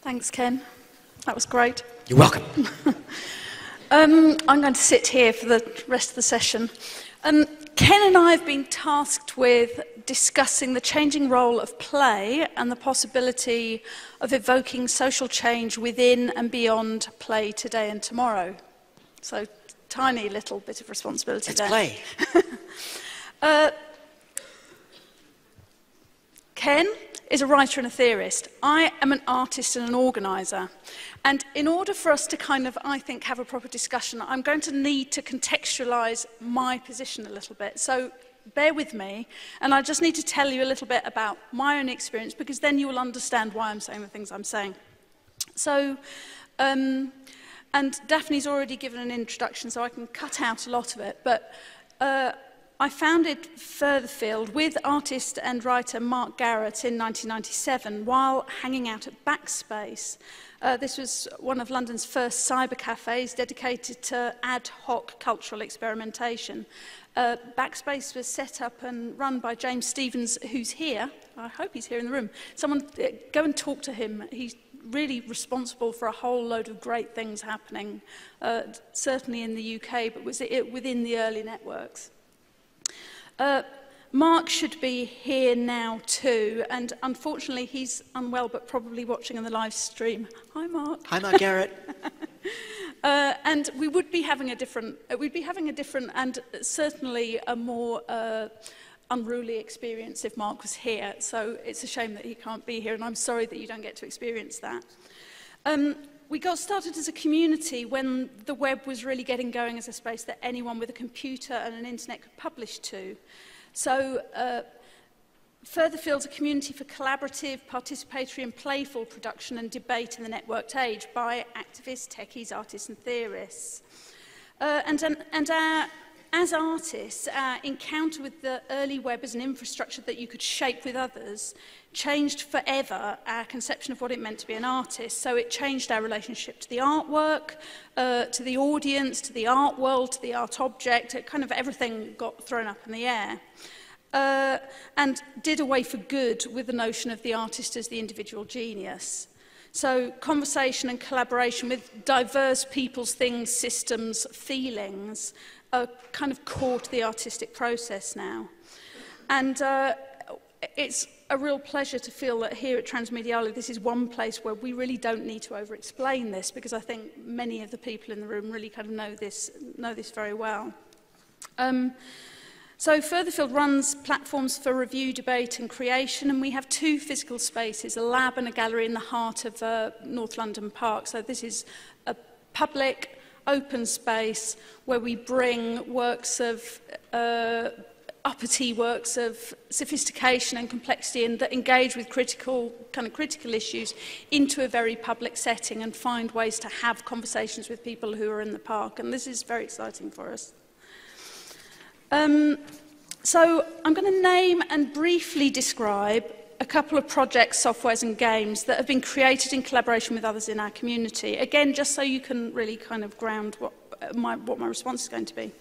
Thanks, Ken. That was great. You're welcome. I'm going to sit here for the rest of the session. Ken and I have been tasked with discussing the changing role of play and the possibility of evoking social change within and beyond play today and tomorrow. So, tiny little bit of responsibility there. Let's play. Ken is a writer and a theorist. I am an artist and an organiser. And in order for us to kind of, I think, have a proper discussion, I'm going to need to contextualise my position a little bit. So bear with me, and I just need to tell you a little bit about my own experience, because then you will understand why I'm saying the things I'm saying. So, and Daphne's already given an introduction, so I can cut out a lot of it, but I founded Furtherfield with artist and writer Mark Garrett in 1997 while hanging out at Backspace. This was one of London's first cyber cafes dedicated to ad hoc cultural experimentation. Backspace was set up and run by James Stevens, who's here. I hope he's here in the room. Someone go and talk to him. He's really responsible for a whole load of great things happening, certainly in the UK, but was within the early networks. Mark should be here now too, and unfortunately he's unwell, but probably watching on the live stream. Hi, Mark. Hi, Mark Garrett. And we would be having a different, and certainly a more unruly experience if Mark was here. So it's a shame that he can't be here, and I'm sorry that you don't get to experience that. We got started as a community when the web was really getting going as a space that anyone with a computer and an internet could publish to. So Furtherfield's a community for collaborative, participatory and playful production and debate in the networked age by activists, techies, artists and theorists. As artists, our encounter with the early web as an infrastructure that you could shape with others changed forever our conception of what it meant to be an artist. So it changed our relationship to the artwork, to the audience, to the art world, to the art object. It kind of everything got thrown up in the air. And did away for good with the notion of the artist as the individual genius. So conversation and collaboration with diverse people's things, systems, feelings are kind of core to the artistic process now. And it's a real pleasure to feel that here at Transmediale, this is one place where we really don't need to over-explain this, because I think many of the people in the room really kind of know this very well. So Furtherfield runs platforms for review, debate and creation, and we have two physical spaces, a lab and a gallery in the heart of North London Park. So this is a public, open space where we bring works of, uppity works of sophistication and complexity and that engage with critical issues into a very public setting and find ways to have conversations with people who are in the park. And this is very exciting for us. So I'm going to name and briefly describe a couple of projects, softwares and games that have been created in collaboration with others in our community. Again, just so you can really kind of ground what my response is going to be.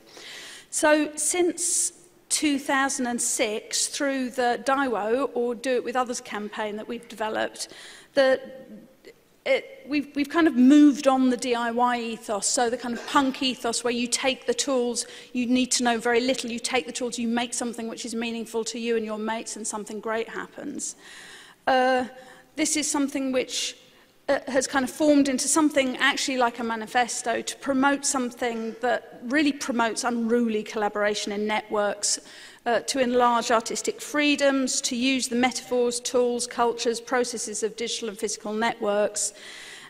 So since 2006, through the DIWO, or Do It With Others campaign that we've developed, we've kind of moved on the DIY ethos, so the kind of punk ethos where you take the tools, you need to know very little, you take the tools, you make something which is meaningful to you and your mates and something great happens. This is something which has kind of formed into something actually like a manifesto to promote something that really promotes unruly collaboration in networks, to enlarge artistic freedoms, to use the metaphors, tools, cultures, processes of digital and physical networks,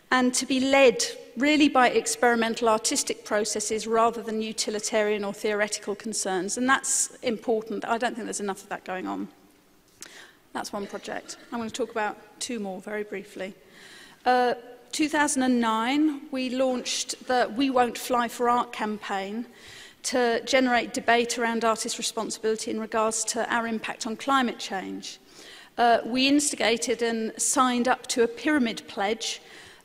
and to be led really by experimental artistic processes rather than utilitarian or theoretical concerns. And that's important. I don't think there's enough of that going on. That's one project. I'm going to talk about two more very briefly. 2009, we launched the We Won't Fly for Art campaign to generate debate around artists' responsibility in regards to our impact on climate change. We instigated and signed up to a pyramid pledge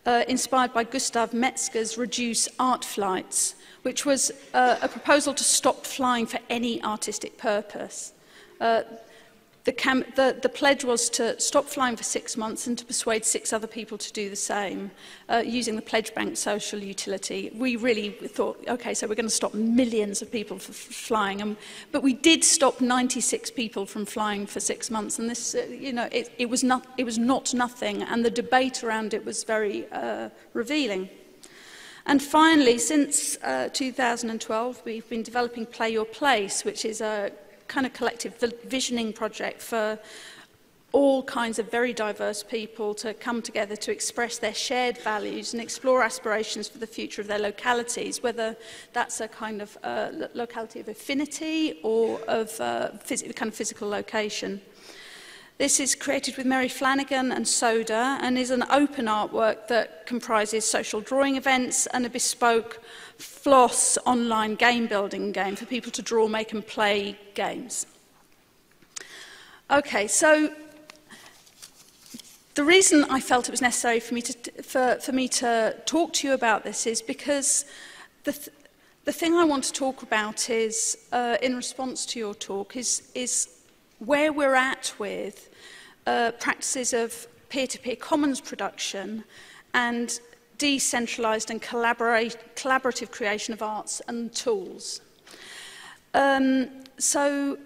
inspired by Gustav Metzger's Reduce Art Flights, which was a proposal to stop flying for any artistic purpose. the pledge was to stop flying for 6 months and to persuade 6 other people to do the same, using the pledge bank social utility. We really thought, okay, so we're going to stop millions of people from flying, but we did stop 96 people from flying for 6 months, and this, it was not nothing, and the debate around it was very revealing. And finally, since 2012, we've been developing Play Your Place, which is a kind of collective visioning project for all kinds of very diverse people to come together to express their shared values and explore aspirations for the future of their localities, whether that's a kind of locality of affinity or of kind of physical location. This is created with Mary Flanagan and Soda and is an open artwork that comprises social drawing events and a bespoke Floss online game building game for people to draw, make and play games. Okay, so the reason I felt it was necessary for me to talk to you about this is because the thing I want to talk about is, in response to your talk, is where we're at with practices of peer-to-peer commons production and decentralized and collaborative creation of arts and tools. So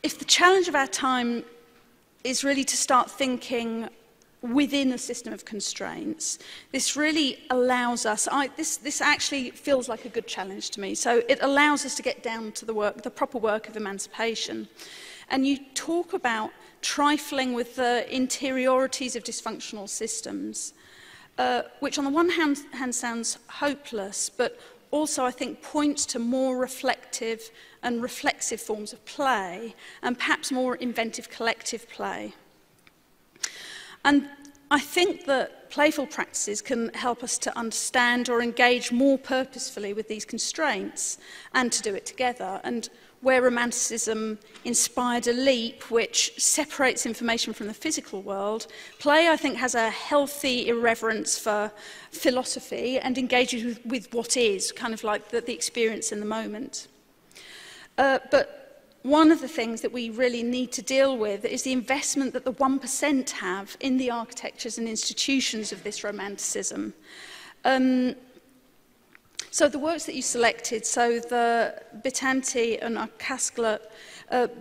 if the challenge of our time is really to start thinking within a system of constraints, this really allows us, this actually feels like a good challenge to me, so it allows us to get down to the proper work of emancipation. And you talk about trifling with the interiorities of dysfunctional systems, which on the one hand sounds hopeless, but also I think points to more reflective and reflexive forms of play, and perhaps more inventive collective play. And I think that playful practices can help us to understand or engage more purposefully with these constraints, and to do it together. And where romanticism inspired a leap which separates information from the physical world, play, I think, has a healthy irreverence for philosophy and engages with what is, kind of like the experience in the moment. But one of the things that we really need to deal with is the investment that the 1% have in the architectures and institutions of this romanticism. So the works that you selected, so the Bitanti and Kaskla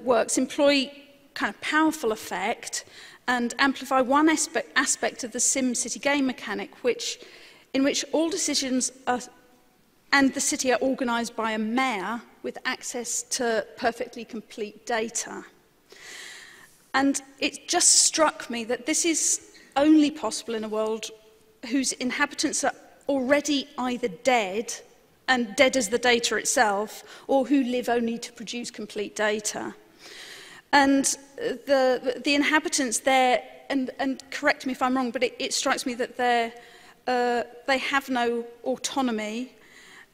works, employ kind of powerful effect and amplify one aspect of the SimCity game mechanic, in which all decisions and the city are organised by a mayor with access to perfectly complete data. And it just struck me that this is only possible in a world whose inhabitants are already either dead, and dead as the data itself, or who live only to produce complete data. And the inhabitants there, and correct me if I'm wrong, but it strikes me that they have no autonomy,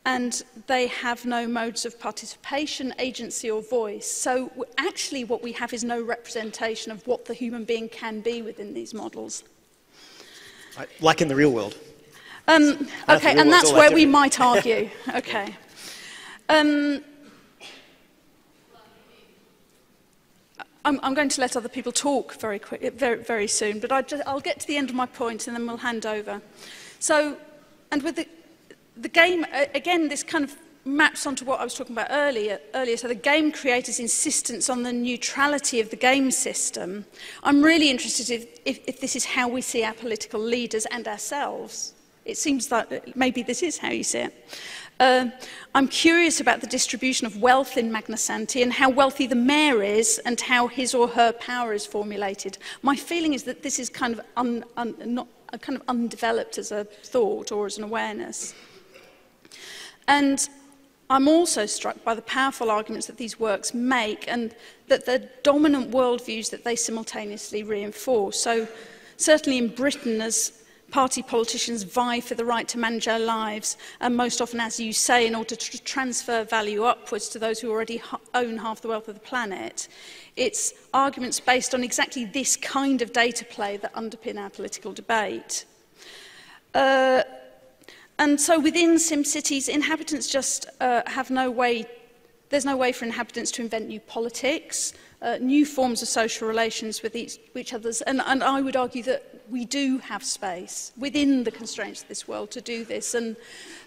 and they have no modes of participation, agency or voice. So actually what we have is no representation of what the human being can be within these models. Like in the real world. Okay, and that's where we might argue. Okay. I'm going to let other people talk very soon, but I'll get to the end of my point and then we'll hand over. So, and with the game, again, this kind of maps onto what I was talking about earlier. So the game creator's insistence on the neutrality of the game system. I'm really interested if this is how we see our political leaders and ourselves. It seems that maybe this is how you see it. I'm curious about the distribution of wealth in Magna Santi and how wealthy the mayor is and how his or her power is formulated. My feeling is that this is kind of not kind of undeveloped as a thought or as an awareness. And I'm also struck by the powerful arguments that these works make and that the dominant worldviews that they simultaneously reinforce. So certainly in Britain, as party politicians vie for the right to manage our lives, and most often, as you say, in order to transfer value upwards to those who already own half the wealth of the planet, it's arguments based on exactly this kind of data play that underpin our political debate. And so within SimCities, inhabitants just have no way, there's no way for inhabitants to invent new politics, new forms of social relations with each other. And I would argue that we do have space within the constraints of this world to do this, and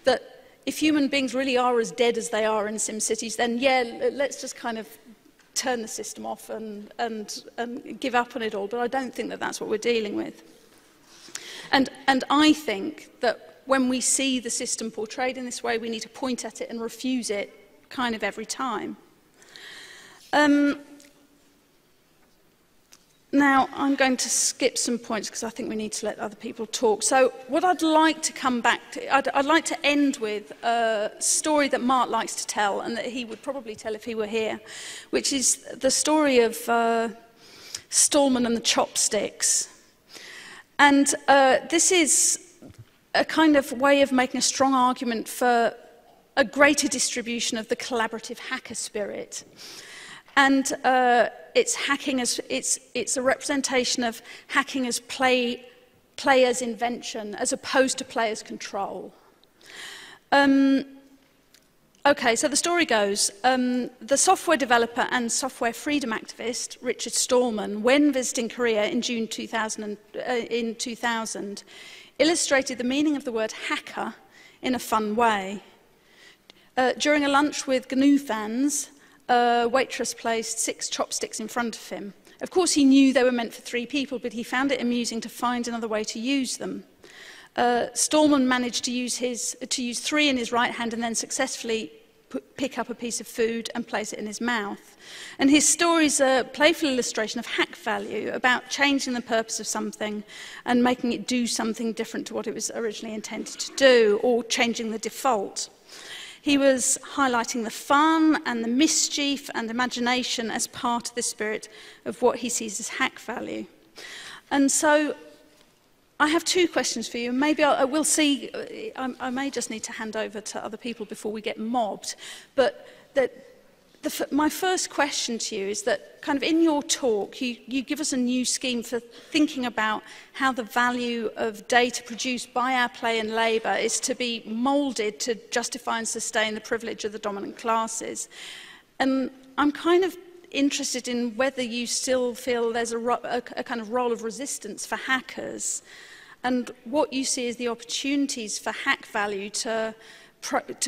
that if human beings really are as dead as they are in SimCities, then yeah, let's just kind of turn the system off and give up on it all. But I don't think that that's what we're dealing with. And I think that when we see the system portrayed in this way, we need to point at it and refuse it kind of every time. Now, I'm going to skip some points because I think we need to let other people talk. So what I'd like to come back to, I'd like to end with a story that Mark likes to tell, and that he would probably tell if he were here, which is the story of Stallman and the chopsticks. And this is a kind of way of making a strong argument for a greater distribution of the collaborative hacker spirit. And it's a representation of hacking as player's invention as opposed to player's control. Okay, so the story goes, the software developer and software freedom activist, Richard Stallman, when visiting Korea in June 2000, illustrated the meaning of the word hacker in a fun way. During a lunch with GNU fans, a waitress placed 6 chopsticks in front of him. Of course, he knew they were meant for 3 people, but he found it amusing to find another way to use them. Stallman managed to use 3 in his right hand and then successfully pick up a piece of food and place it in his mouth. And his story is a playful illustration of hack value, about changing the purpose of something and making it do something different to what it was originally intended to do, or changing the default. He was highlighting the fun and the mischief and imagination as part of the spirit of what he sees as hack value. And so I have 2 questions for you. Maybe we'll see, I may just need to hand over to other people before we get mobbed. But my first question to you is that kind of in your talk, you give us a new scheme for thinking about how the value of data produced by our play and labour is to be moulded to justify and sustain the privilege of the dominant classes. And I'm kind of interested in whether you still feel there's a kind of role of resistance for hackers, and what you see as the opportunities for hack value to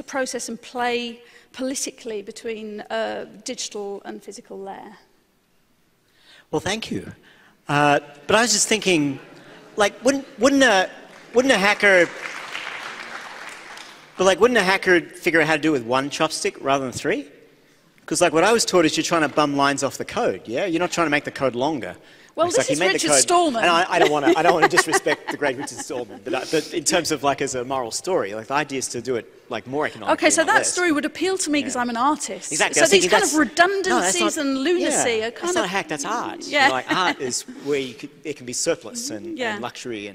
process and play politically between digital and physical layer. Well, thank you. But I was just thinking, like, wouldn't a hacker figure out how to do it with 1 chopstick rather than 3? Because like what I was taught is you're trying to bum lines off the code, yeah? You're not trying to make the code longer. Well, this is Richard Stallman. And I don't want to disrespect the great Richard Stallman, but in terms of like as a moral story, like the idea is to do it like more economically. Okay, so that story would appeal to me because I'm an artist. Exactly. So these kind of redundancies and lunacy are kind that's not a hack, that's art. Yeah. You know, like art is where it can be surplus and luxury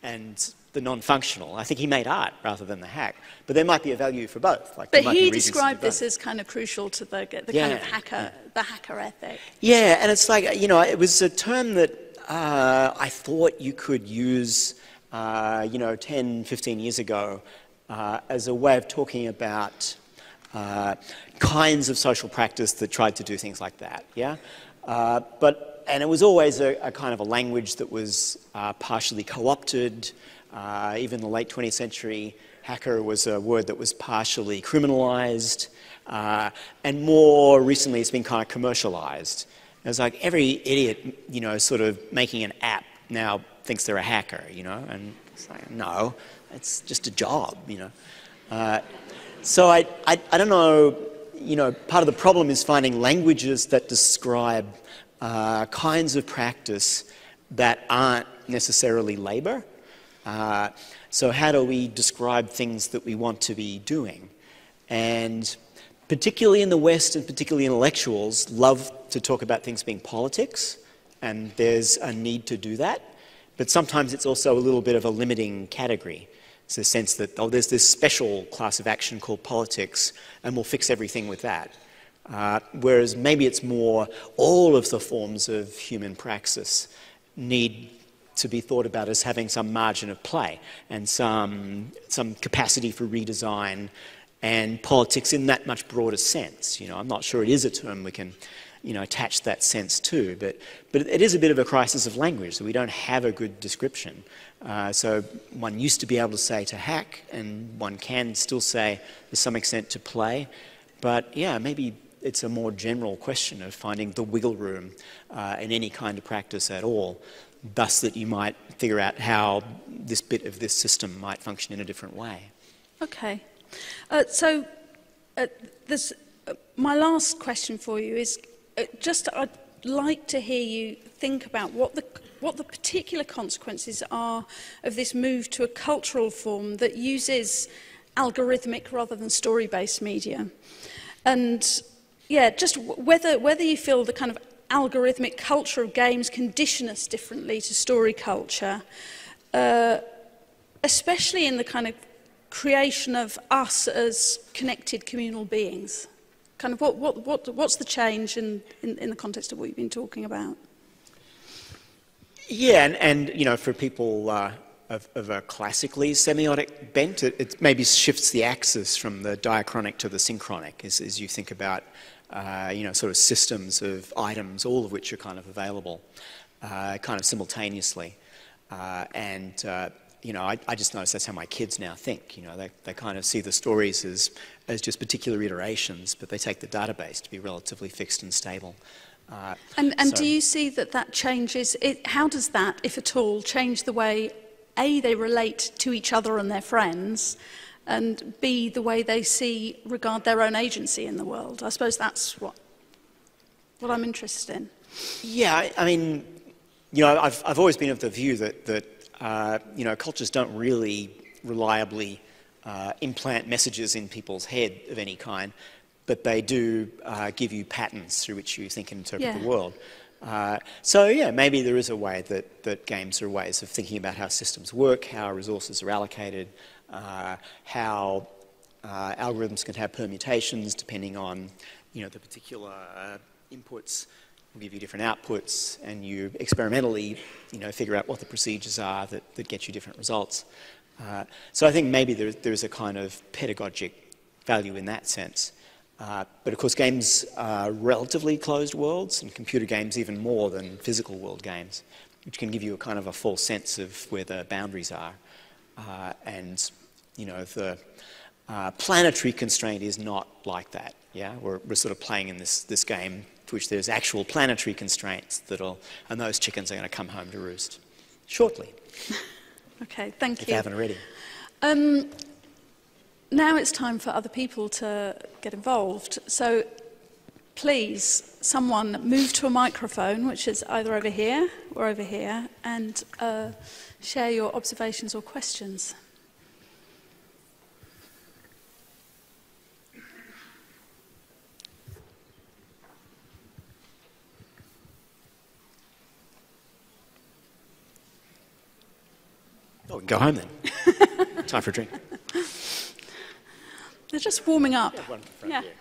and the non-functional. I think he made art rather than the hack, but there might be a value for both. Like, but he described this as kind of crucial to the kind of hacker, the hacker ethic. Yeah, and it's like, you know, it was a term that I thought you could use, 10, 15 years ago as a way of talking about kinds of social practice that tried to do things like that, yeah? And it was always a kind of a language that was partially co-opted. Even in the late 20th century, hacker was a word that was partially criminalized. And more recently, it's been kind of commercialized. It's like every idiot, you know, sort of making an app now thinks they're a hacker, you know? And it's like, no, it's just a job, you know? So I don't know, you know, part of the problem is finding languages that describe kinds of practice that aren't necessarily labor. So how do we describe things that we want to be doing? And particularly in the West and particularly intellectuals love to talk about things being politics, and there's a need to do that. But sometimes it's also a little bit of a limiting category. It's a sense that, oh, there's this special class of action called politics, and we'll fix everything with that. Whereas maybe it's more all of the forms of human praxis need to be thought about as having some margin of play and some capacity for redesign and politics in that much broader sense. You know, I'm not sure it is a term we can, you know, attach that sense to, but it is a bit of a crisis of language, so we don't have a good description. So one used to be able to say to hack, and one can still say to some extent to play, but yeah, maybe it's a more general question of finding the wiggle room in any kind of practice at all, thus that you might figure out how this bit of this system might function in a different way. Okay. My last question for you is I'd like to hear you think about what the particular consequences are of this move to a cultural form that uses algorithmic rather than story-based media. And yeah, just whether you feel the kind of algorithmic culture of games condition us differently to story culture, especially in the kind of creation of us as connected communal beings. Kind of what's the change in the context of what you've been talking about? Yeah, and you know, for people of a classically semiotic bent, it maybe shifts the axis from the diachronic to the synchronic as you think about you know, sort of systems of items, all of which are kind of available kind of simultaneously. You know, I just notice that's how my kids now think. You know, they kind of see the stories as just particular iterations, but they take the database to be relatively fixed and stable. And do you see that changes, how does that, if at all, change the way, A, they relate to each other and their friends, and B, the way they regard their own agency in the world? I suppose that's what I'm interested in. Yeah, I mean, you know, I've always been of the view that you know, cultures don't really reliably implant messages in people's head of any kind, but they do give you patterns through which you think and interpret the world. So yeah, maybe there is a way that games are ways of thinking about how systems work, how resources are allocated, how algorithms can have permutations depending on, you know, the particular inputs. Will give you different outputs, and you experimentally, you know, figure out what the procedures are that get you different results. So I think maybe there is a kind of pedagogic value in that sense. But of course, games are relatively closed worlds, and computer games even more than physical world games, which can give you a kind of a false sense of where the boundaries are. And you know, the planetary constraint is not like that. Yeah, we're sort of playing in this game for which there's actual planetary constraints and those chickens are going to come home to roost shortly. Okay, thank you. If they haven't already. Now it's time for other people to get involved. So please, someone move to a microphone, which is either over here or over here, and share your observations or questions. Oh, go home then. Time for a drink. They're just warming up. Yeah, one front here.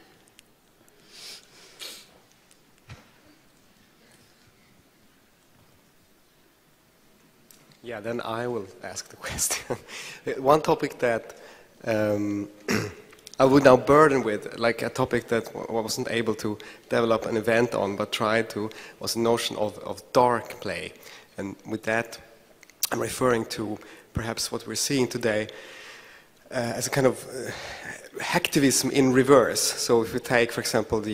Yeah, then I will ask the question. One topic that I would now burden with, like a topic that I wasn't able to develop an event on, but tried to, was the notion of dark play. And with that, I'm referring to perhaps what we're seeing today as a kind of hacktivism in reverse. So if we take, for example,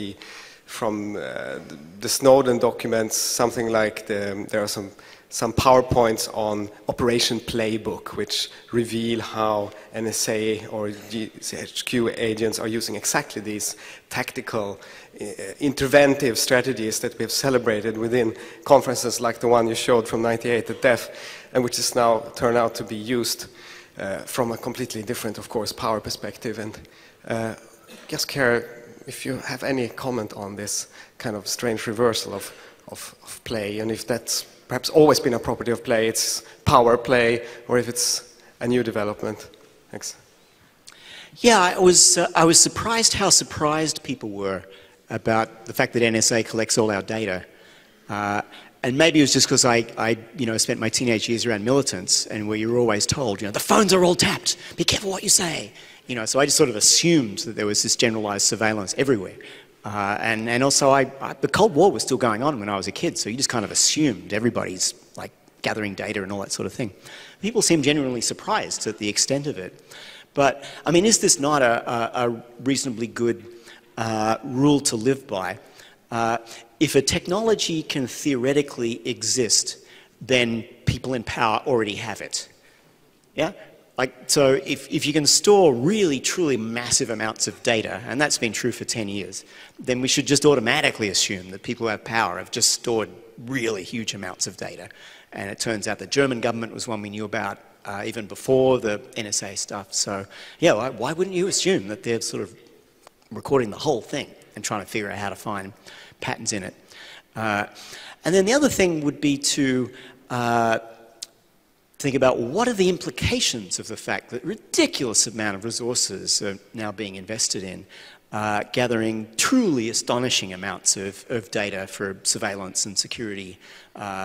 from the Snowden documents, something like there are some PowerPoints on Operation Playbook, which reveal how NSA or GCHQ agents are using exactly these tactical, interventive strategies that we have celebrated within conferences like the one you showed from '98 at DEF, and which is now turned out to be used from a completely different, of course, power perspective. And just care if you have any comment on this kind of strange reversal of play, and if that's perhaps always been a property of play, it's power play, or if it's a new development. Thanks. Yeah, I was surprised how surprised people were about the fact that NSA collects all our data. And maybe it was just because I spent my teenage years around militants, and where you were always told, the phones are all tapped, be careful what you say. You know, so I just sort of assumed that there was this generalized surveillance everywhere. And also, the Cold War was still going on when I was a kid, so you just kind of assumed everybody's like gathering data and all that sort of thing. People seem genuinely surprised at the extent of it. But, I mean, is this not a reasonably good rule to live by? If a technology can theoretically exist, then people in power already have it. Yeah? Like, so if you can store really, truly massive amounts of data, and that's been true for 10 years, then we should just automatically assume that people who have power have just stored really huge amounts of data. And it turns out the German government was one we knew about even before the NSA stuff. So, yeah, why wouldn't you assume that they're sort of recording the whole thing and trying to figure out how to find patterns in it? And then the other thing would be to think about what are the implications of the fact that a ridiculous amount of resources are now being invested in gathering truly astonishing amounts of data for surveillance and security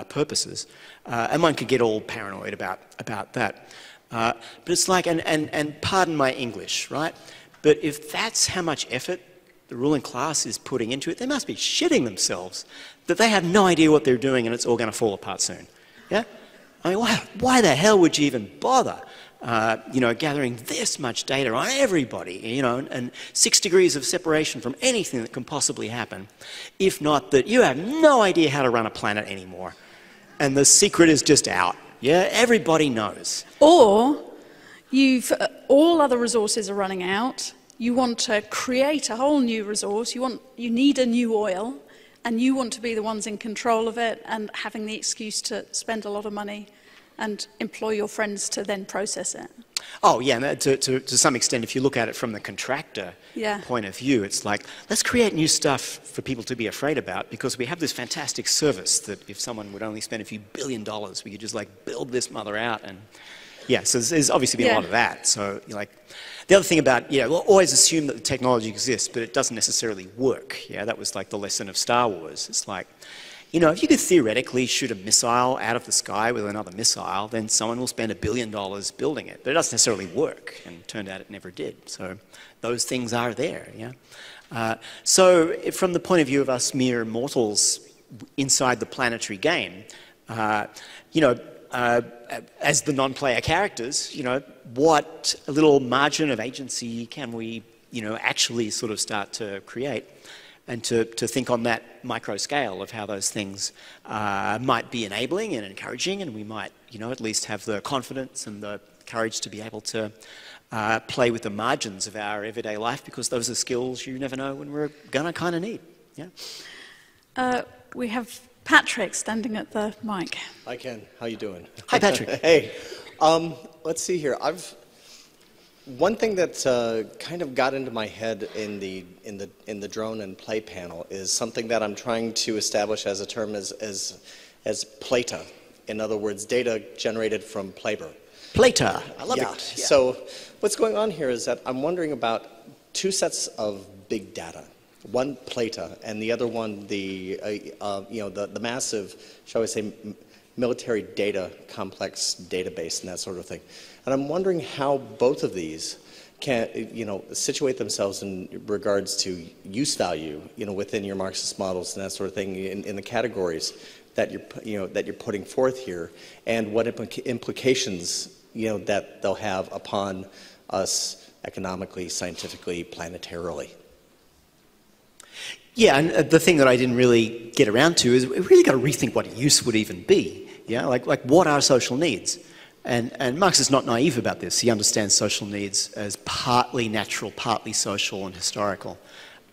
purposes. And one could get all paranoid about that. But it's like, and pardon my English, right? But if that's how much effort the ruling class is putting into it, they must be shitting themselves that they have no idea what they're doing and it's all going to fall apart soon. Yeah? I mean, why the hell would you even bother, you know, gathering this much data on everybody, you know, and 6 degrees of separation from anything that can possibly happen, if not that you have no idea how to run a planet anymore, and the secret is just out. Yeah, everybody knows. Or all other resources are running out. You want to create a whole new resource. You need a new oil. And you want to be the ones in control of it and having the excuse to spend a lot of money and employ your friends to then process it. Oh, yeah, and to some extent, if you look at it from the contractor point of view, it's like, let's create new stuff for people to be afraid about because we have this fantastic service that if someone would only spend a few $1 billion, we could just like build this mother out. And yeah, so there's obviously been a lot of that. So like, the other thing about, we'll always assume that the technology exists, but it doesn't necessarily work. Yeah, that was like the lesson of Star Wars. It's like, you know, if you could theoretically shoot a missile out of the sky with another missile, then someone will spend $1 billion building it. But it doesn't necessarily work, and it turned out it never did. So those things are there, yeah. So from the point of view of us mere mortals inside the planetary game, you know, as the non-player characters, you know, what a little margin of agency can we, you know, actually sort of start to create, and to think on that micro scale of how those things might be enabling and encouraging, and we might, you know, at least have the confidence and the courage to be able to play with the margins of our everyday life, because those are skills you never know when we're gonna kind of need. Yeah. We have Patrick standing at the mic. Hi, Ken. How you doing? Hi, Patrick. Hey. Let's see here. One thing that kind of got into my head in the drone and play panel is something that I'm trying to establish as a term as plata. In other words, data generated from Playber. Plata. I love it. Yeah. So what's going on here is that I'm wondering about two sets of big data. One plata, and the other one the massive, shall we say, military data complex database and that sort of thing. And I'm wondering how both of these can, you know, situate themselves in regards to use value, you know, within your Marxist models and that sort of thing in the categories that you're putting forth here, and what implications, you know, that they'll have upon us economically, scientifically, planetarily. Yeah, and the thing that I didn't really get around to is we really got to rethink what use would even be. Yeah, like what are social needs? And Marx is not naive about this. He understands social needs as partly natural, partly social and historical.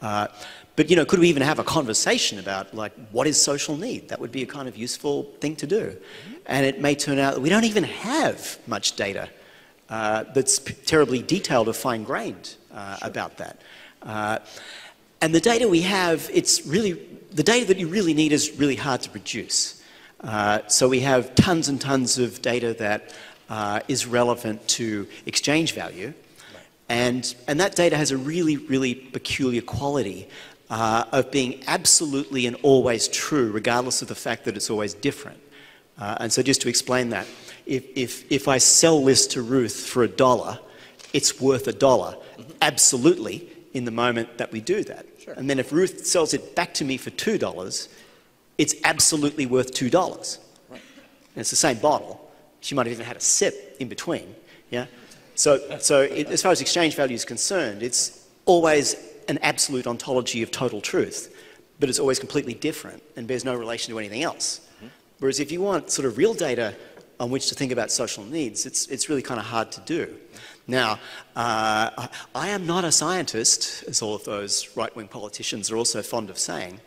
But, you know, could we even have a conversation about, like, what is social need? That would be a kind of useful thing to do. And it may turn out that we don't even have much data that's terribly detailed or fine-grained about that. And the data we have, the data that you really need is really hard to produce. So we have tons and tons of data that is relevant to exchange value. And that data has a really, really peculiar quality of being absolutely and always true, regardless of the fact that it's always different. And so just to explain that, if I sell this to Ruth for $1, it's worth $1. Absolutely, in the moment that we do that. Sure. And then if Ruth sells it back to me for $2, it's absolutely worth $2. Right. And it's the same bottle. She might have even had a sip in between. Yeah. So as far as exchange value is concerned, it's always an absolute ontology of total truth, but it's always completely different and bears no relation to anything else. Whereas if you want sort of real data on which to think about social needs, it's really kind of hard to do. Now, I am not a scientist, as all of those right-wing politicians are also fond of saying,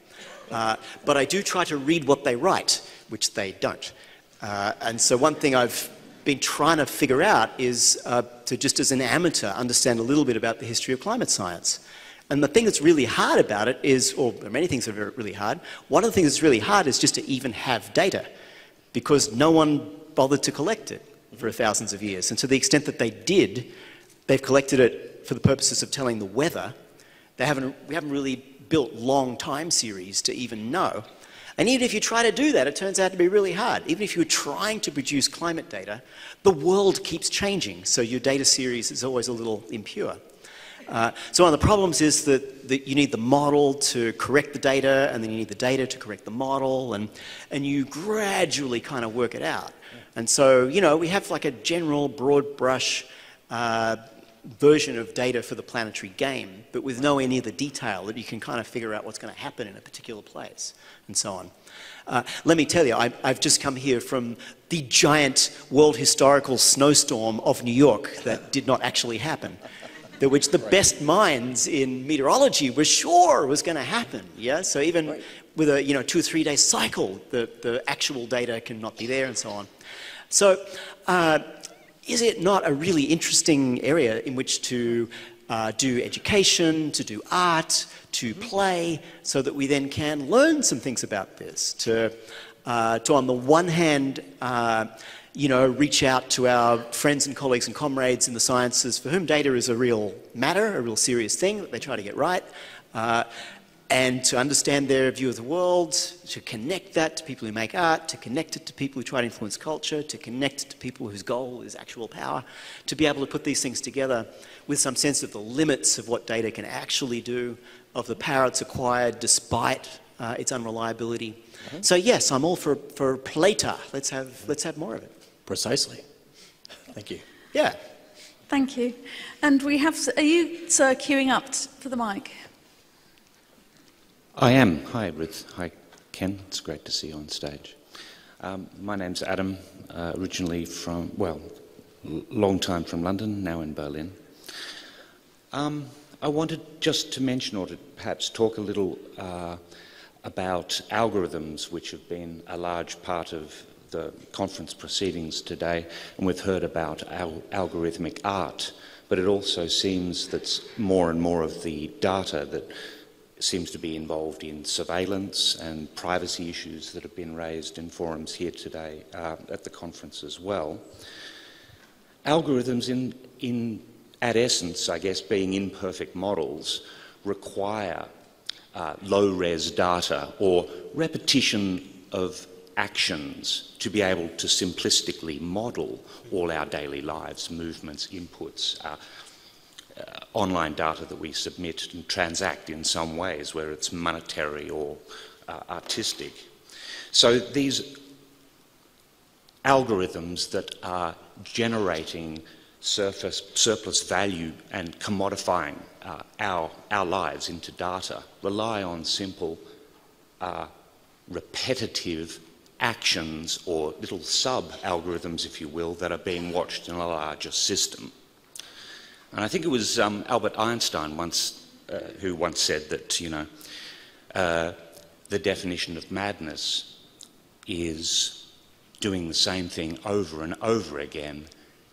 but I do try to read what they write, which they don't. And so one thing I've been trying to figure out is to just as an amateur understand a little bit about the history of climate science. And the thing that's really hard about it is, or there are many things that are really hard, one of the things that's really hard is just to even have data, because no one bothered to collect it for thousands of years. And to the extent that they did, they've collected it for the purposes of telling the weather. We haven't really built long time series to even know. And even if you try to do that, it turns out to be really hard. Even if you're trying to produce climate data, the world keeps changing, so your data series is always a little impure. So one of the problems is that you need the model to correct the data, and then you need the data to correct the model, and you gradually kind of work it out. And so, you know, we have like a general broad brush version of data for the planetary game, but with nowhere near the detail that you can kind of figure out what's going to happen in a particular place, and so on. Let me tell you, I've just come here from the giant world historical snowstorm of New York that did not actually happen, which the best minds in meteorology were sure was going to happen. Yeah, so even with a 2 or 3 day cycle, the actual data cannot be there, and so on. So, is it not a really interesting area in which to do education, to do art, to play, so that we then can learn some things about this? To on the one hand, reach out to our friends and colleagues and comrades in the sciences for whom data is a real matter, a real serious thing that they try to get right, and to understand their view of the world, to connect that to people who make art, to connect it to people who try to influence culture, to connect it to people whose goal is actual power, to be able to put these things together with some sense of the limits of what data can actually do, of the power it's acquired despite its unreliability. So yes, I'm all for Plata. Let's have more of it. Precisely. Thank you. Yeah. Thank you. And we have, are you, sir, queuing up for the mic? I am. Hi, Ruth. Hi, Ken. It's great to see you on stage. My name's Adam, originally from, well, long time from London, now in Berlin. I wanted just to mention, or to perhaps talk a little about algorithms, which have been a large part of the conference proceedings today, and we've heard about algorithmic art, but it also seems that more and more of the data that seems to be involved in surveillance and privacy issues that have been raised in forums here today at the conference as well. Algorithms at essence, I guess, being imperfect models, require low-res data or repetition of actions to be able to simplistically model all our daily lives, movements, inputs, online data that we submit and transact in some ways, whether it's monetary or artistic. So these algorithms that are generating surplus value and commodifying our lives into data rely on simple, repetitive actions or little sub-algorithms, if you will, that are being watched in a larger system. And I think it was Albert Einstein who once said that, the definition of madness is doing the same thing over and over again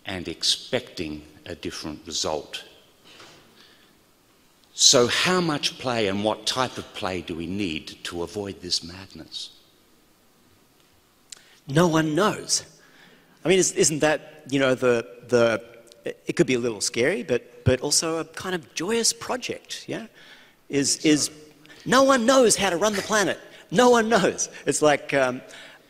and expecting a different result. So how much play and what type of play do we need to avoid this madness? No one knows. I mean, isn't that, it could be a little scary, but also a kind of joyous project, yeah? Is no one knows how to run the planet. No one knows. It's like,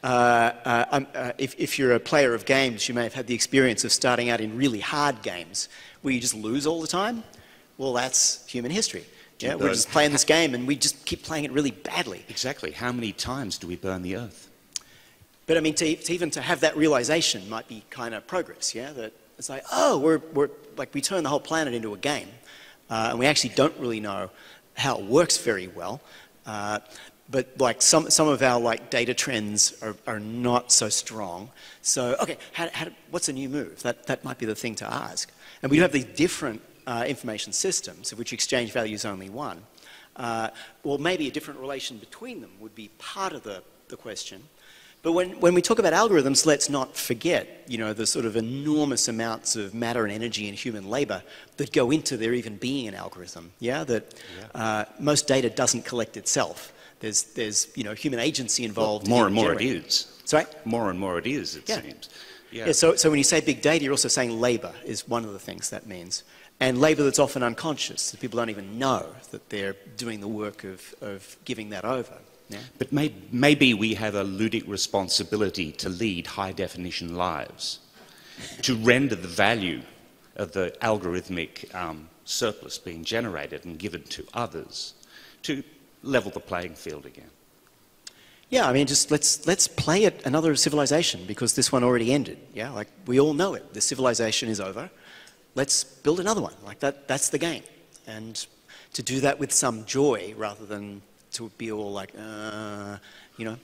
if you're a player of games, you may have had the experience of starting out in really hard games where you just lose all the time. Well, that's human history. Yeah, we're just playing this game and we just keep playing it really badly. Exactly. How many times do we burn the earth? But I mean, even to have that realization might be kind of progress, yeah? That it's like, oh, we turn the whole planet into a game, and we actually don't really know how it works very well. But like some of our like data trends are not so strong. So okay, what's a new move? That might be the thing to ask. And we do have these different information systems of which exchange value is only one. Well, maybe a different relation between them would be part of the question. But when we talk about algorithms, let's not forget, you know, the sort of enormous amounts of matter and energy and human labor that go into there even being an algorithm. Yeah, most data doesn't collect itself. There's you know, human agency involved. Well, more and more it is. Sorry? More and more it is, it seems. Yeah. So when you say big data, you're also saying labor is one of the things that means. And labor that's often unconscious, that people don't even know that they're doing the work of giving that over. Yeah. But maybe we have a ludic responsibility to lead high-definition lives, to render the value of the algorithmic surplus being generated and given to others, to level the playing field again. Yeah, I mean, just let's play at another civilization because this one already ended. Yeah, like we all know it. The civilization is over. Let's build another one. Like that's the game, and to do that with some joy rather than to be all like, you know,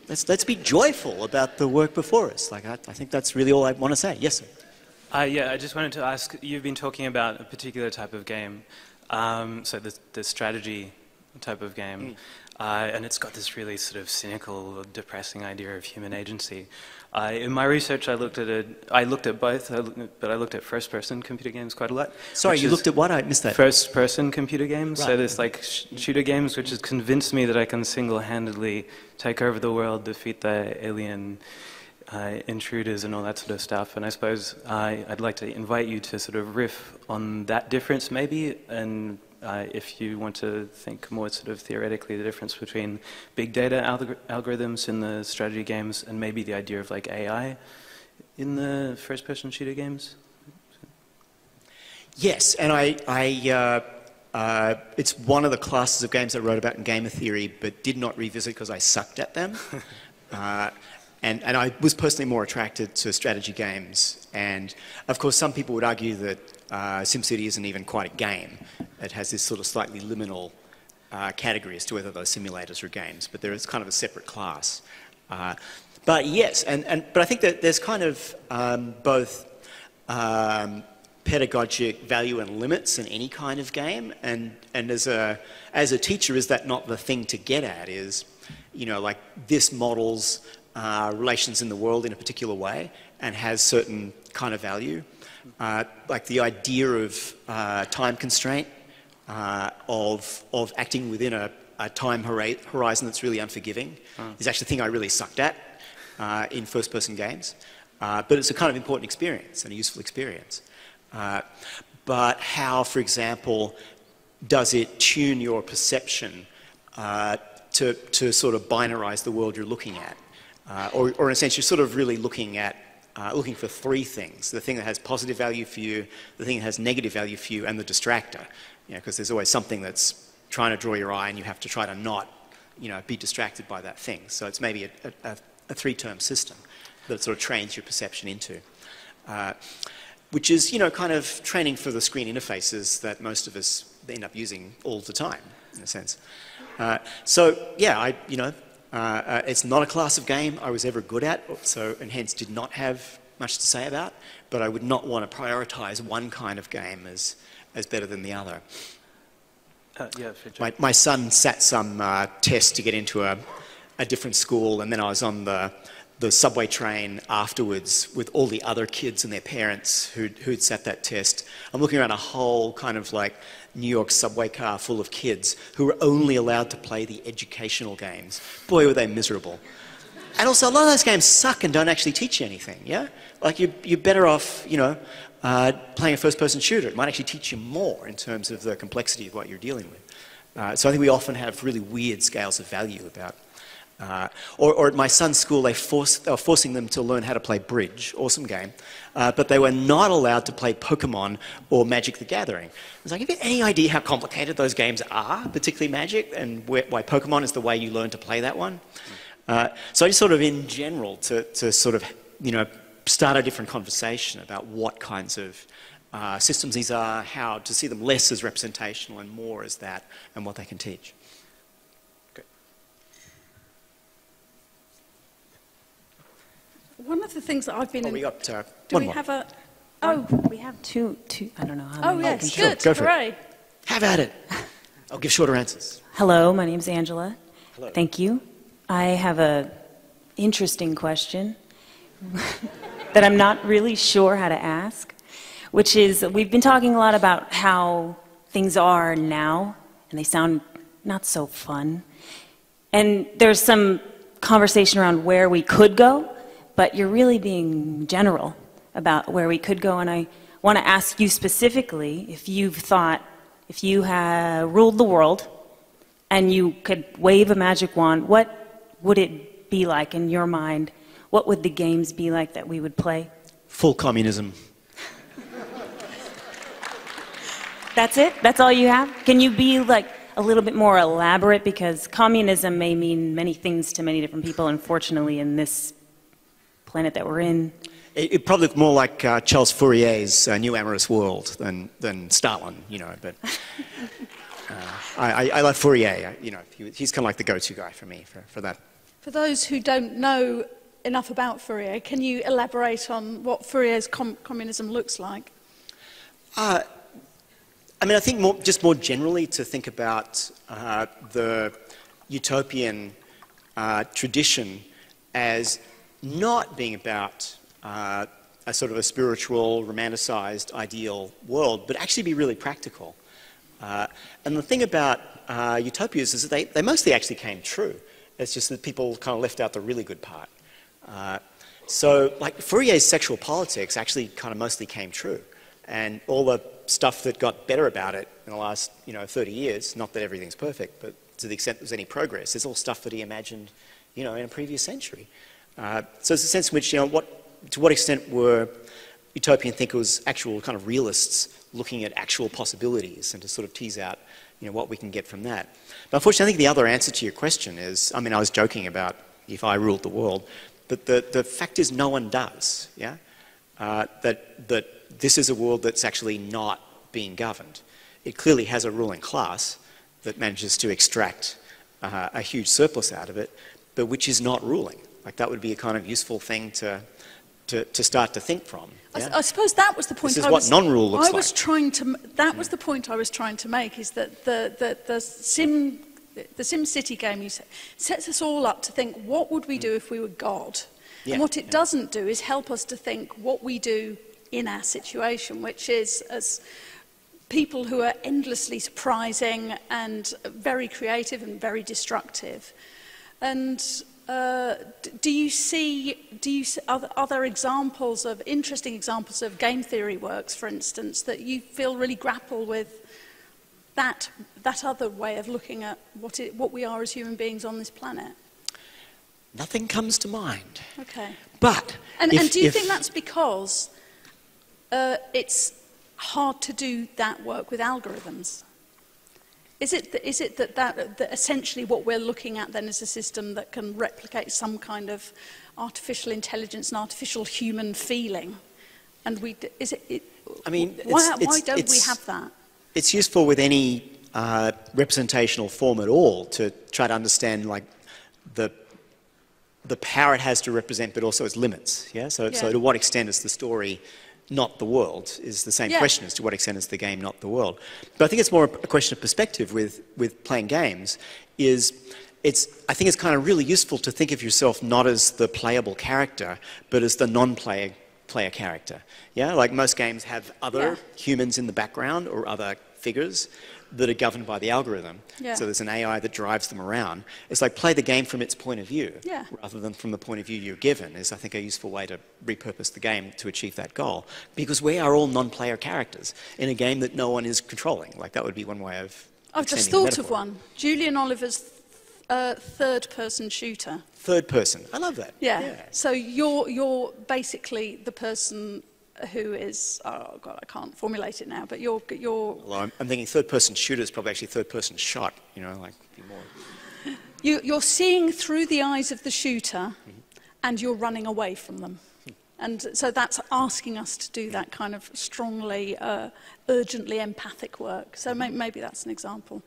let's be joyful about the work before us. Like I think that's really all I want to say. Yes, sir. Yeah, I just wanted to ask. You've been talking about a particular type of game, so the strategy type of game, and it's got this really sort of cynical, depressing idea of human agency. In my research, I looked at both, but I looked at first-person computer games quite a lot. Sorry, you looked at what? I missed that. First-person computer games. Right. So there's like shooter games, which has convinced me that I can single-handedly take over the world, defeat the alien intruders and all that sort of stuff. And I suppose I'd like to invite you to sort of riff on that difference maybe, and if you want to think more sort of theoretically the difference between big data algorithms in the strategy games and maybe the idea of like AI in the first-person shooter games. Yes, and it's one of the classes of games I wrote about in gamer theory, but did not revisit because I sucked at them. And I was personally more attracted to strategy games. And of course, some people would argue that SimCity isn't even quite a game. It has this sort of slightly liminal category as to whether those simulators are games, but there is kind of a separate class. But yes, but I think that there's kind of both pedagogic value and limits in any kind of game. And as a teacher, is that not the thing to get at? Is, you know, like this models relations in the world in a particular way and has certain kind of value. Like the idea of time constraint, of acting within a time horizon that's really unforgiving is actually the thing I really sucked at in first-person games. But it's a kind of important experience and a useful experience. But how, for example, does it tune your perception to sort of binarize the world you're looking at? Or in a sense, you're sort of really looking for three things: the thing that has positive value for you, the thing that has negative value for you, and the distractor. You know, because there's always something that's trying to draw your eye, and you have to try to not, you know, be distracted by that thing. So it's maybe a three-term system that sort of trains your perception into, which is, you know, kind of training for the screen interfaces that most of us end up using all the time, in a sense. So yeah, it's not a class of game I was ever good at, and hence did not have much to say about, but I would not want to prioritize one kind of game as better than the other. Yeah, sure. My son sat some test to get into a different school, and then I was on the subway train afterwards with all the other kids and their parents who'd sat that test. I'm looking around a whole kind of like New York subway car full of kids who were only allowed to play the educational games. Boy, were they miserable. And also, a lot of those games suck and don't actually teach you anything, yeah? Like, you're better off, you know, playing a first-person shooter. It might actually teach you more in terms of the complexity of what you're dealing with. So I think we often have really weird scales of value Or at my son's school, they were forcing them to learn how to play bridge, awesome game, but they were not allowed to play Pokemon or Magic the Gathering. I was like, have you any idea how complicated those games are, particularly Magic, and why Pokemon is the way you learn to play that one? So I just sort of, in general, to sort of, start a different conversation about what kinds of systems these are, how to see them less as representational and more as that, and what they can teach. One of the things that I've been... we got do one we more. have a... We have two. I don't know how Oh, many I yes, can good. Go for Hooray. it. Have at it. I'll give shorter answers. Hello, my name's Angela. Hello. Thank you. I have a interesting question that I'm not really sure how to ask, which is, we've been talking a lot about how things are now, and they sound not so fun. And there's some conversation around where we could go, but you're really being general about where we could go, and I want to ask you specifically if you've thought, if you had ruled the world and you could wave a magic wand, what would it be like in your mind? What would the games be like that we would play? Full communism. That's it? That's all you have? Can you be like a little bit more elaborate? Because communism may mean many things to many different people, unfortunately, in this planet that we're in. It probably looked more like Charles Fourier's New Amorous World than Stalin, but I like Fourier. He's kind of like the go-to guy for me for that. For those who don't know enough about Fourier, can you elaborate on what Fourier's communism looks like? I think just more generally to think about the utopian tradition as not being about a sort of a spiritual, romanticized, ideal world, but actually be really practical. And the thing about utopias is that they mostly actually came true. It's just that people kind of left out the really good part. So, like, Fourier's sexual politics actually kind of mostly came true. And all the stuff that got better about it in the last, 30 years, not that everything's perfect, but to the extent there's any progress, it's all stuff that he imagined, in a previous century. So it's a sense in which, to what extent were utopian thinkers actual kind of realists looking at actual possibilities and to sort of tease out, what we can get from that. But unfortunately, I think the other answer to your question is, I was joking about if I ruled the world, but the fact is no one does, yeah? That this is a world that's actually not being governed. It clearly has a ruling class that manages to extract a huge surplus out of it, but which is not ruling. Like, that would be a kind of useful thing to start to think from. Yeah? I suppose that was the point. This is what non-rule looks like. That was the point I was trying to make, is that the Sim City game sets us all up to think, what would we do if we were God? Yeah, and what it doesn't do is help us to think what we do in our situation, which is, as people who are endlessly surprising and very creative and very destructive. And do you see other examples of interesting examples of game theory works, for instance, that you feel really grapple with that other way of looking at what we are as human beings on this planet? Nothing comes to mind. Okay. But and do you think that's because it's hard to do that work with algorithms? Is it that essentially what we're looking at then is a system that can replicate some kind of artificial intelligence and artificial human feeling? And why don't we have that? It's useful with any representational form at all to try to understand, like, the power it has to represent, but also its limits. Yeah. So to what extent is the story not the world, is the same question as to what extent is the game not the world. But I think it's more a question of perspective with playing games. I think it's kind of really useful to think of yourself not as the playable character, but as the non-player character. Yeah, like most games have other humans in the background or other figures that are governed by the algorithm. Yeah. So there's an AI that drives them around. It's like play the game from its point of view rather than from the point of view you're given is, I think, a useful way to repurpose the game to achieve that goal. Because we are all non-player characters in a game that no one is controlling. Like, that would be one way of... I've just thought of one. Julian Oliver's third-person shooter. Third person. I love that. Yeah. So you're basically the person who is, oh God, I can't formulate it now, but you're Well, I'm thinking third-person shooter is probably actually third-person shot, you know, like be more. you're seeing through the eyes of the shooter, and you're running away from them. And so that's asking us to do that kind of strongly, urgently empathic work. So maybe that's an example.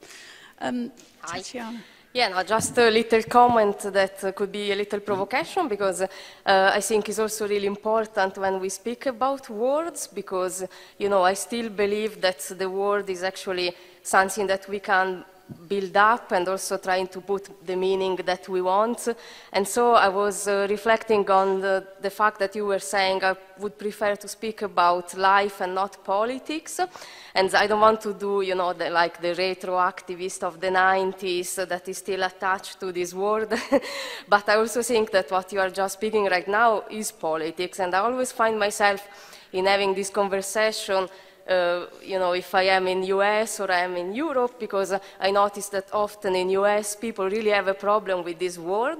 Tatiana. Yeah, no, just a little comment that could be a little provocation, because I think it's also really important when we speak about words, because, you know, I still believe that the word is actually something that we can build up and also trying to put the meaning that we want. And so I was reflecting on the fact that you were saying I would prefer to speak about life and not politics. And I don't want to do, you know, like the retroactivist of the 90s that is still attached to this word. But I also think that what you are just speaking right now is politics. And I always find myself in having this conversation you know, if I am in US or I am in Europe, because I notice that often in US people really have a problem with this word,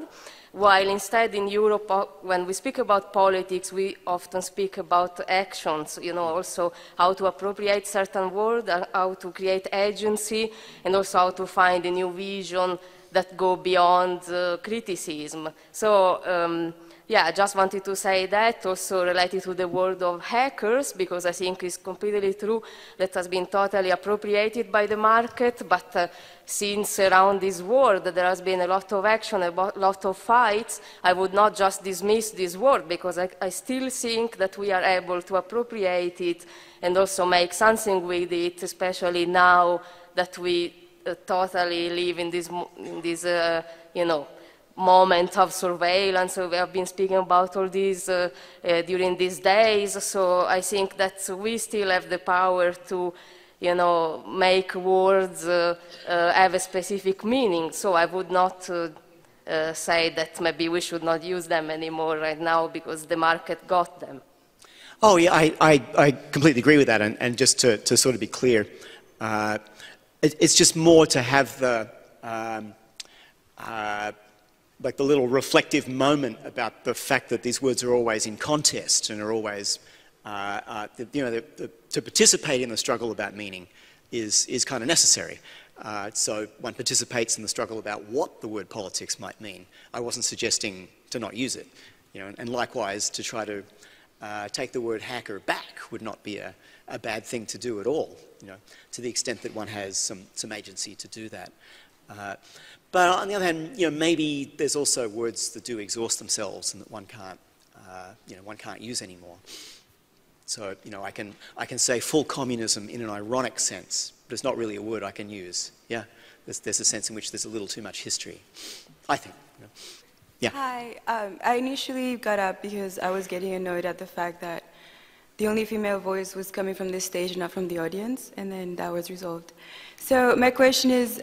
while instead in Europe, when we speak about politics, we often speak about actions, you know, also how to appropriate certain words, how to create agency, and also how to find a new vision that go beyond criticism. So, yeah, I just wanted to say that, also related to the word of hackers, because I think it's completely true that has been totally appropriated by the market, but since around this word there has been a lot of action, a lot of fights, I would not just dismiss this word, because I still think that we are able to appropriate it and also make something with it, especially now that we totally live in this you know, moment of surveillance. So we have been speaking about all these during these days. So I think that we still have the power to, you know, make words have a specific meaning. So I would not say that maybe we should not use them anymore right now because the market got them. Oh yeah, I completely agree with that. And just to sort of be clear, it's just more to have the like the little reflective moment about the fact that these words are always in contest and are always, you know, to participate in the struggle about meaning is kind of necessary. So one participates in the struggle about what the word politics might mean. I wasn't suggesting to not use it, you know, and likewise to try to take the word hacker back would not be a bad thing to do at all, you know, to the extent that one has some agency to do that. But on the other hand, you know, maybe there's also words that do exhaust themselves and that one can't, you know, one can't use anymore. So, you know, I can say full communism in an ironic sense, but it's not really a word I can use. Yeah, there's a sense in which there's a little too much history, I think. You know. Yeah. Hi, I initially got up because I was getting annoyed at the fact that the only female voice was coming from this stage and not from the audience, and then that was resolved. So my question is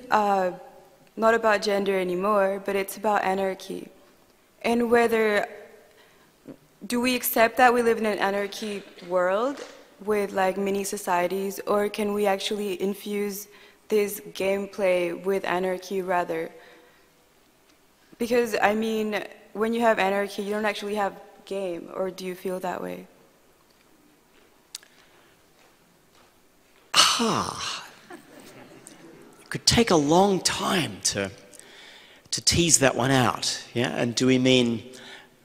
not about gender anymore, but it's about anarchy. And whether, do we accept that we live in an anarchy world with like mini societies, or can we actually infuse this gameplay with anarchy rather? Because, I mean, when you have anarchy, you don't actually have game, or do you feel that way? It could take a long time to tease that one out, yeah? And do we mean,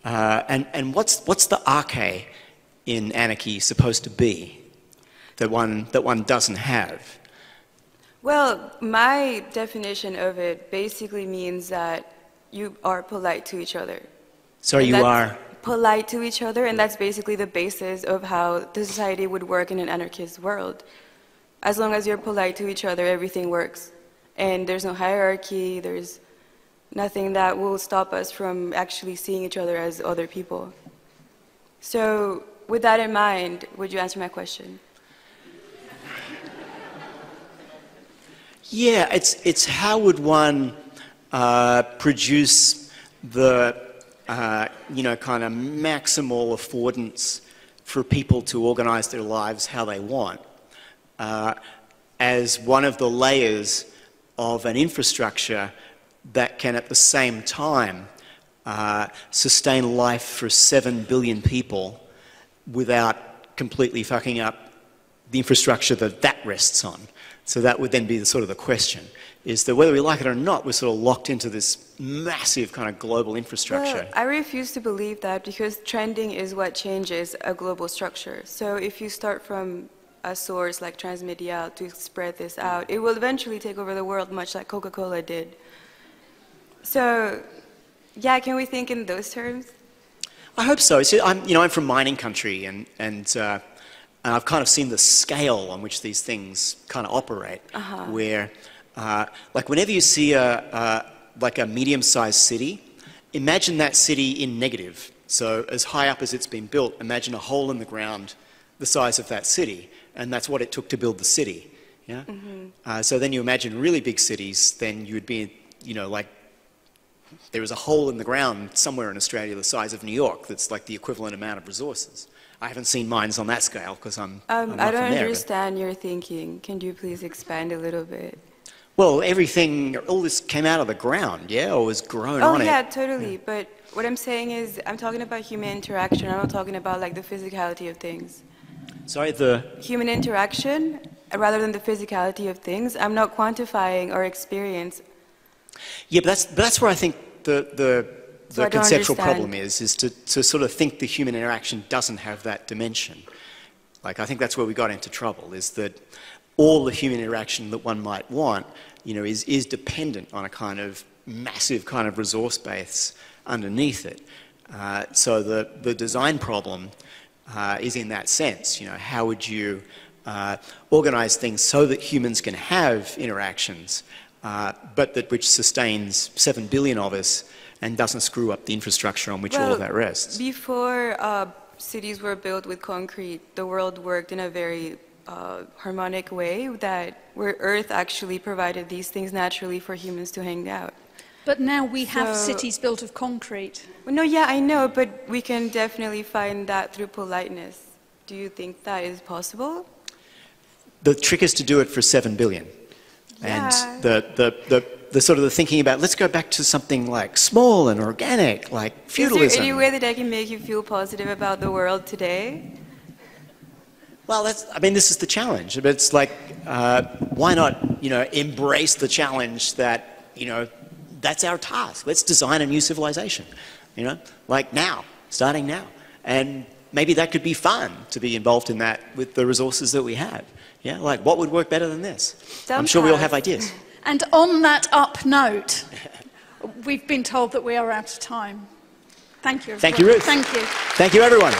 and what's the arche in anarchy supposed to be that one doesn't have? Well, my definition of it basically means that you are polite to each other. So you are polite to each other, and that's basically the basis of how the society would work in an anarchist world. As long as you're polite to each other, everything works. And there's no hierarchy, there's nothing that will stop us from actually seeing each other as other people. So, with that in mind, would you answer my question? Yeah, it's how would one produce the you know, kind of maximal affordance for people to organize their lives how they want as one of the layers of an infrastructure that can at the same time sustain life for 7 billion people without completely fucking up the infrastructure that that rests on. So that would then be the sort of the question, is that whether we like it or not, we're sort of locked into this massive kind of global infrastructure. Well, I refuse to believe that, because trending is what changes a global structure. So if you start from a source like transmediale to spread this out, it will eventually take over the world, much like Coca-Cola did. So, yeah, can we think in those terms? I hope so. See, I'm from mining country, and I've kind of seen the scale on which these things kind of operate, where, like, whenever you see like a medium-sized city, imagine that city in negative. So as high up as it's been built, imagine a hole in the ground the size of that city, and that's what it took to build the city. Yeah. So then you imagine really big cities, then you would be, you know, like, there is a hole in the ground somewhere in Australia the size of New York that's like the equivalent amount of resources. I haven't seen mines on that scale because I'm not I don't from there, understand your thinking. Can you please expand a little bit? Well, everything, all this came out of the ground, yeah, or was grown on it. Oh, yeah, totally. Yeah. But what I'm saying is, I'm talking about human interaction. I'm not talking about, like, the physicality of things. Sorry, the... Human interaction, rather than the physicality of things. I'm not quantifying our experience. Yeah, but that's where I think the conceptual problem is to sort of think the human interaction doesn't have that dimension. Like, I think that's where we got into trouble, is that all the human interaction that one might want, you know, is dependent on a kind of massive kind of resource base underneath it. So the design problem is in that sense. You know, how would you organize things so that humans can have interactions, but that which sustains 7 billion of us and doesn't screw up the infrastructure on which all of that rests? Before cities were built with concrete, the world worked in a very harmonic way, where Earth actually provided these things naturally for humans to hang out. But now we have cities built of concrete. Well, no, yeah, I know, but we can definitely find that through politeness. Do you think that is possible? The trick is to do it for 7 billion. Yeah. And the sort of the thinking about, let's go back to something like small and organic, like feudalism. Is there any way that I can make you feel positive about the world today? Well, I mean, this is the challenge. But it's like, why not, you know, embrace the challenge that, you know, that's our task. Let's design a new civilization, you know, like now, starting now. And maybe that could be fun to be involved in that with the resources that we have. Yeah, like what would work better than this? I'm sure we all have ideas. And on that up note, we've been told that we are out of time. Thank you. Thank you, Ruth. Thank you. Thank you, everyone.